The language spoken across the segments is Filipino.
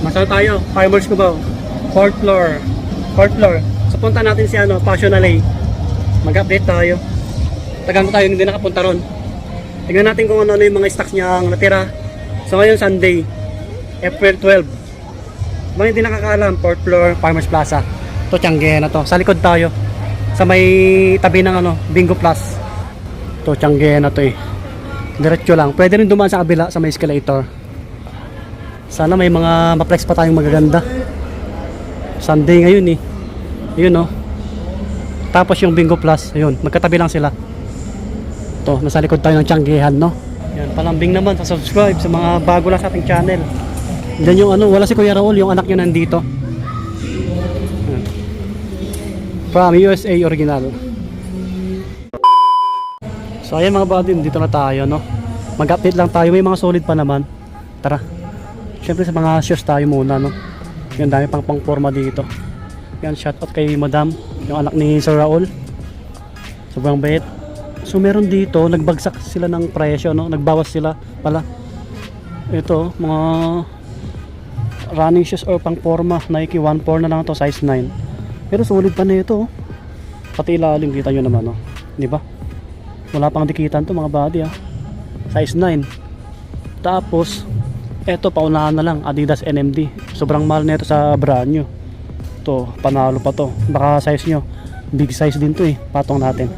Masaya tayo, Farmers Cubao. Fourth floor. Fourth floor. So punta natin si Passion Alley. Mag-update tayo. Tagal mo tayo hindi nakapunta ron. Tingnan natin kung ano yung mga stocks niya ang natira. So ngayon Sunday, April 12. Mga hindi nakakaalam, fourth floor, Farmers Plaza. Ito, Tiangge na to. Sa likod tayo. Sa may tabi ng Bingo Plus. Ito, Tiangge na to eh. Diretso lang. Pwede rin dumaan sa kabila sa may escalator. Sana may mga maplex pa tayong magaganda. Sunday ngayon eh. Yun oh. Tapos yung Bingo Plus, ayun, magkatabi lang sila. Ito, nasa likod tayo ng Tianggehan, no? Yan, palambing naman sa subscribe sa mga bago lang sa ating channel. Diyan yung wala si Kuya Raul, yung anak niya nandito. Yan. From USA original. So ayan mga buddy, dito na tayo, no? Mag-update lang tayo, may mga solid pa naman. Tara. Syempre sa mga shoes tayo muna, no? Yan, dami pang forma dito. Yan, shoutout kay Madam, yung anak ni Sir Raul. Sobrang bait. So meron dito, nagbagsak sila ng presyo, no? Nagbawas sila pala. Ito, mga running shoes or pang forma, Nike 1.4 na lang to, size 9. Pero solid pa na ito, oh. Pati ilalim, kita nyo naman, oh. Di ba? Wala pang dikitan to mga buddy, ah. Size 9. Tapos eto, paunahan na lang, Adidas NMD. Sobrang mahal na ito sa brand new. To, panalo pa to. Baka size nyo, big size din to eh. Patong natin.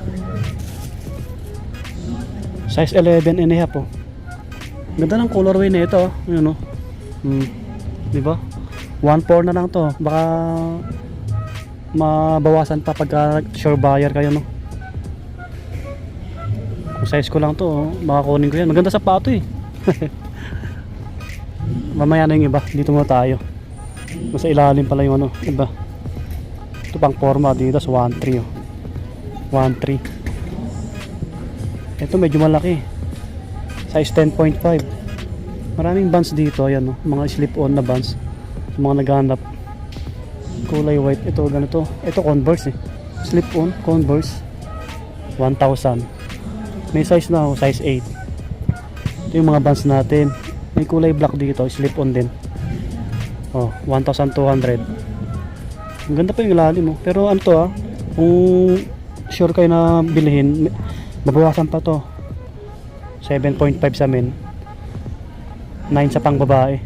Size 11 and a half, oh. Ganda ng colorway na ito, oh. Yun, oh. Diba? 1.4 na lang to. Baka mabawasan pa pagka sure buyer kayo, no? Kung size ko lang to, oh, baka kunin ko yan. Maganda sa pato eh. Mamaya na yung iba. Dito muna tayo. Nasa ilalim pala yung iba. Ito pang forma, Adidas 1.3, oh. 1.3. Ito medyo malaki. Size 10.5. Maraming bands dito, ayan, no? Mga slip-on na bands. Mga naghahanap. Kulay white. Ito ganito. Ito Converse eh. Slip-on Converse 1,000. May size na, oh, size 8. Ito yung mga bands natin. May kulay black dito, slip-on din. Oh, 1,200. Ang ganda pa yung ilalim, oh. Pero ano to, ah, kung sure kayo na bilhin, babawasan pa to. 7.5 sa men, 9 sa pang babae.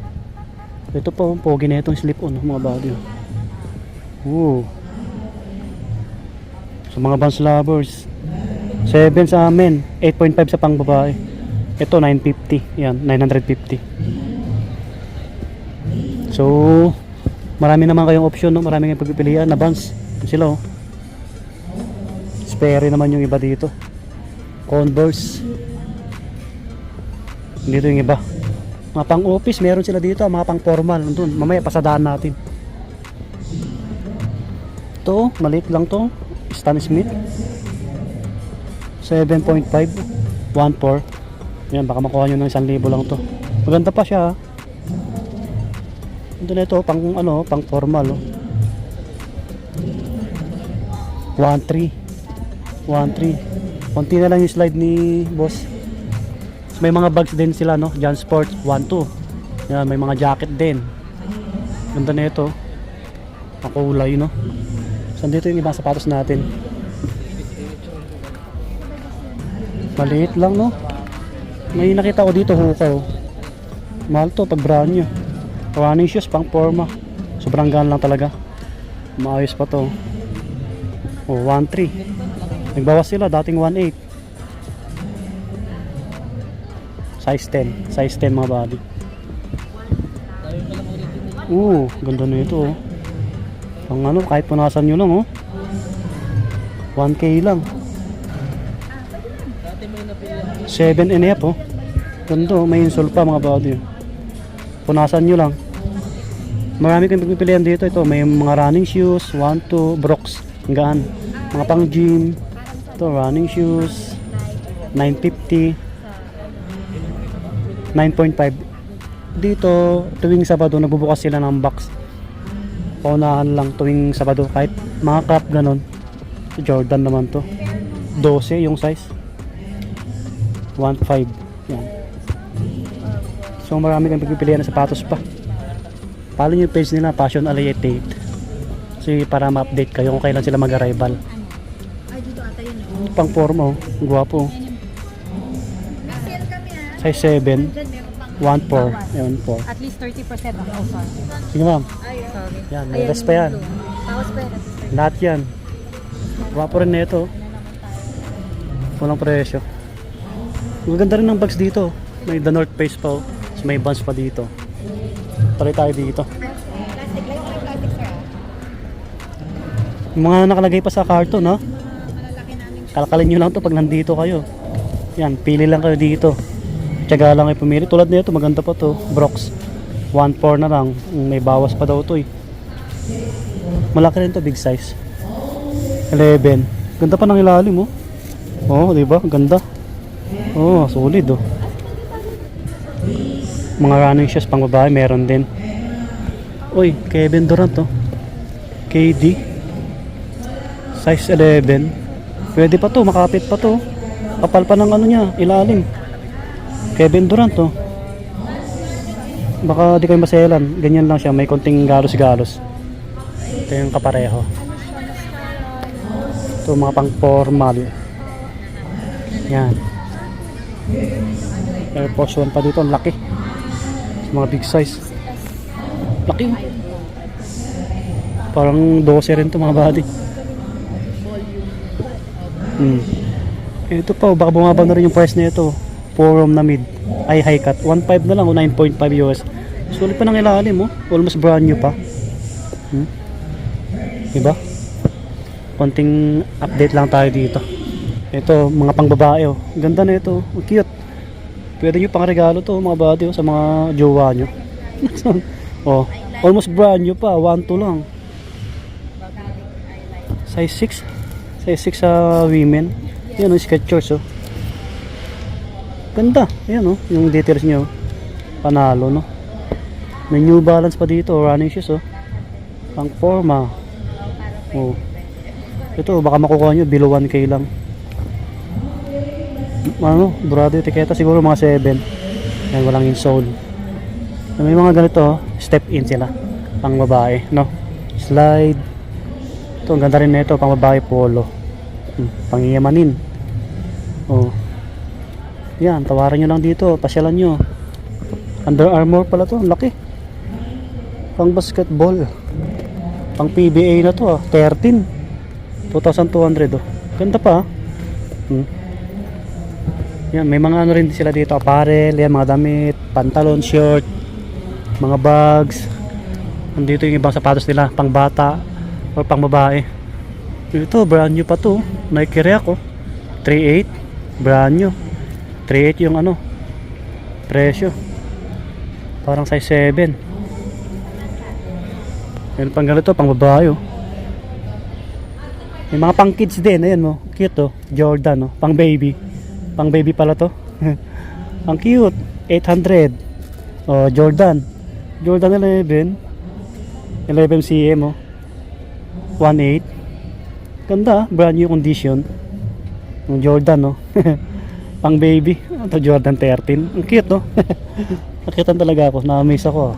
Ito po, pogi na itong slip-on, mga body. So mga Vans lovers, 7 sa men, 8.5 sa pang babae. Ito 950, yan, 950. So marami naman kayong option, no? Marami kayong pagpipilian na Vans. Sila, oh. Sperry naman yung iba dito. Converse. Dito yung iba. Mga pang office meron sila dito, mga pang formal nandun. Mamaya pasadaan natin. Ito, maliit lang to. Stan Smith 7.5 1.4. Yan, baka makuha nyo ng 1,000 lang to. Maganda pa siya, ha? Ito na ito, pang pang formal, oh. 1.3. Konti na lang yung slide ni boss. May mga bags din sila, no? Jan Sport 1.2. Yan, may mga jacket din. Ganda na ito. Ang kulay, no? Saan dito yung ibang sapatos natin? Maliit lang, no? May nakita ko dito, Hoka, oh. Mahal to pag brand new. Running shoes pang forma. Sobrang gaan lang talaga. Maayos pa to. Oh, 1.3. Nagbawas sila, dating 1.8. Size 10 mga body. Ganda na ito, oh. Ang kahit punasan nyo lang, oh. 1K lang. 7 and a half, oh. Ganda, oh. May insole pa mga body. Punasan nyo lang. Marami kayong pagpipilian dito. Ito, may mga running shoes, 1, 2, Brooks, hanggaan. Mga pang gym. Ito, running shoes, 950. 9.5. Dito tuwing Sabado nagbubukas sila ng box. Paunahan lang tuwing Sabado, kahit mga crop ganon. Jordan naman to, 12 yung size, 1.5. Yan. So marami kang pagpipilian ng sapatos pa Follow nyo yung page nila, Passion Alley 88. Kasi para ma-update kayo kung kailan sila mag-arrival. Ay, dito ata yun. Oh. Pang forma oh, gwapo. Sale kami ha. Size 7, Diyan meron pang 1.4. Ayun po. at least 30% off. Oh, sorry. Sige ma'am, Sorry. yan, may rest pa yan. Tapos pa yan. Lahat yan. Gwapo rin na ito. Walang presyo. Maganda rin ng bags dito. May The North Face pa oh. So, may buns pa dito. Try tayo dito. Plastic lang yung plastic sir. Yung mga nakalagay pa sa karton ha. Malalaki namin. Kalkalin nyo lang to pag nandito kayo. Yan, pili lang kayo dito. Tiyaga lang kayo pumili. Tulad nito, maganda pa to. Brox. 1.4 na lang. May bawas pa daw to eh. Malaki rin to, big size. 11. Ganda pa ng ilalim oh. Oh, di ba? Ganda. Oh, solid oh. Mga running shoes pang babae meron din. Uy, Kevin Durant oh. KD. Size 11. Pwede pa to, makapit pa to. Kapal pa ng ano niya, ilalim. Kevin Durant oh. Baka di kayo maselan. Ganyan lang siya, may konting galos-galos. Ito yung kapareho. Ito mga pang formal. Yan. Air Force 1 pa dito, ang laki. Sa mga big size. Laki oh. Parang 12 rin to mga body. Ito pa, baka bumaba na rin yung price na ito. Forum na mid. Ay high cut. 1.5 na lang o 9.5 US. Sulit pa ng ilalim oh. Almost brand new pa. Diba? Konting update lang tayo dito. Ito, mga pang babae oh. Ganda na ito. Cute. Pwede nyo pang regalo to mga body oh, sa mga jowa nyo. Oh, almost brand new pa. 1.2 lang. Size 6. Size 6 sa women. Yan oh, Skechers oh. Ganda. Yan oh, yung details nyo. Panalo no. May New Balance pa dito. Running shoes oh. Pang forma. Oh. Ito baka makukuha nyo below 1K lang. Ano, brado etiketa siguro mga 7. Yan, walang insole. May mga ganito oh, step in sila. Pang babae no. Slide. Ito ang ganda rin nito, pang babae polo. Pangiyamanin. Oh. Yan, tawaran nyo lang dito, pasyalan nyo. Under Armour pala to, ang laki. Pang basketball. Pang PBA na to 13. 2,200 oh. Ganda pa. Yan, may mga ano rin sila dito, apparel, yan, mga damit, pantalon, short, mga bags. Nandito yung ibang sapatos nila, pang bata o pang babae. Ito, brand new pa to. Nike React oh. 3.8, brand new. 3.8 yung ano, presyo. Parang size 7. Yan pang ganito, pang babae oh. May mga pang kids din, ayan mo, cute oh. Jordan oh, pang baby. Pang baby pala to. Ang cute. 800. Oh, Jordan. Jordan 11. 11 cm oh. 1.8. Ganda, brand new condition. Yung Jordan oh. Pang baby. Ito Jordan 13. Ang cute oh. Nakitan talaga ako. Na-amaze ako.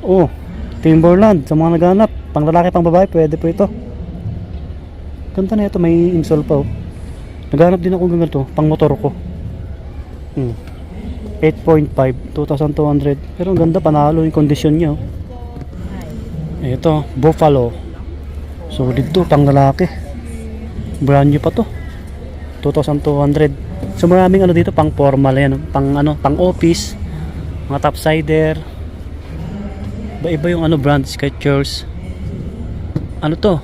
Oh, Timberland sa mga naghanap. Pang lalaki, pang babae, pwede po ito. Ganda na ito, may insole pa oh. Naghanap din ako ng ganito, pang motor ko. 8.5, 2,200. Pero ang ganda, panalo yung condition niya. Ito, Buffalo. Solid to, pang lalaki. Brand new pa to. 2,200. So maraming ano dito, pang formal yan. Pang ano, pang office. Mga topsider. Iba yung ano brand, Skechers. Ano to?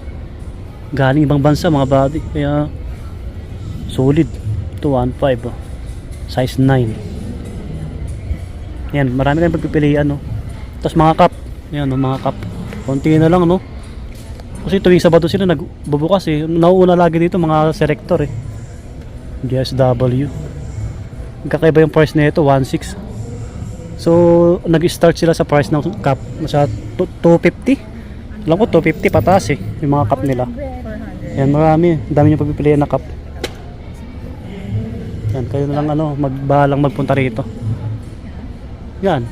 Galing ibang bansa, mga body. Kaya solid. Ito 1.5 oh. Size 9. Yan, marami kayong pagpipilian no. Tapos mga cup. Yan, no, mga cup. Konti na lang no. Kasi tuwing Sabado sila nagbubukas eh. Nauuna lagi dito mga selector eh. GSW. Kakaiba yung price nito, 1.6. So, nag-start sila sa price ng cup sa 250. Alam ko 250 pataas eh, yung mga cup nila. Yan, marami. Dami nyo pagpipilian na cup. Yan, kayo na lang magbahalang magpunta rito. Yan.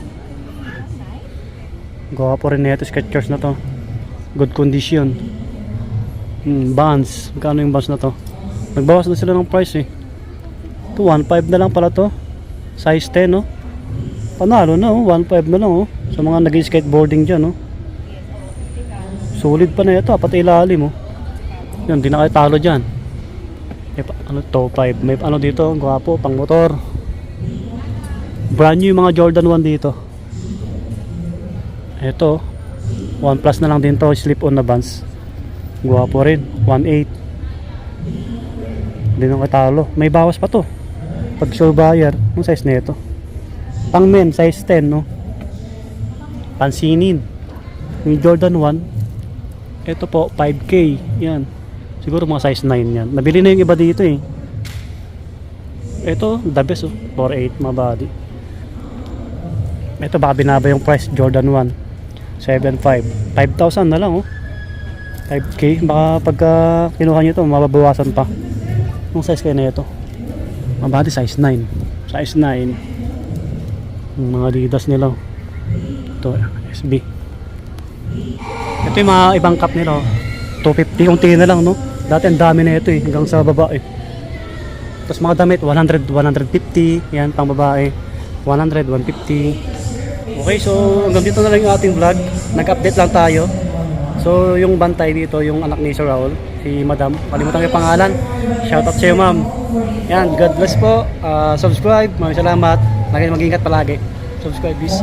Gawa po rin nito, Skechers na to. Good condition. Vans. Magkano yung Vans na to? Nagbawas na sila ng price eh. Ito 1.5 na lang pala to. Size 10 no. Panalo na 1.5 na lang oh. Sa mga nag-skateboarding dyan oh. Solid pa na ito, pati ilalim oh. Yan, di na kayo talo dyan. Ano to, 5. May ano dito, gwapo, pang motor. Brand new yung mga Jordan 1 dito. Ito, 1 plus na lang din to, slip on na Vans. Gwapo rin, 1.8. Hindi na katalo. May bawas pa to. Pag sure buyer, ang size na ito. Pang men, size 10 no. Pansinin. Yung Jordan 1, ito po, 5K. Yan. Siguro mga size 9 yan. Nabili na yung iba dito eh. Ito, the best oh. 4.8 mga body. Ito baka binaba yung price, Jordan 1. 7.5. 5,000 na lang oh. 5K. Baka pagka kinuha nyo ito, mababawasan pa. Yung size kayo na ito. Mga body, size 9. Size 9. Yung mga Adidas nila oh. Ito, SB. Ito yung mga ibang cup nila oh. 250 unti na lang no. Dati ang dami na ito eh, hanggang sa babae. Tapos mga damit 100, 150. Yan pang babae 100, 150. Okay, so hanggang dito na lang yung ating vlog. Nag-update lang tayo. So yung bantay dito, yung anak ni Sir Raul, si Madam, kalimutan ko yung pangalan. Shoutout sa iyo ma'am. Yan, God bless po. Subscribe, maraming salamat. Lagi mag-ingat palagi. Subscribe please.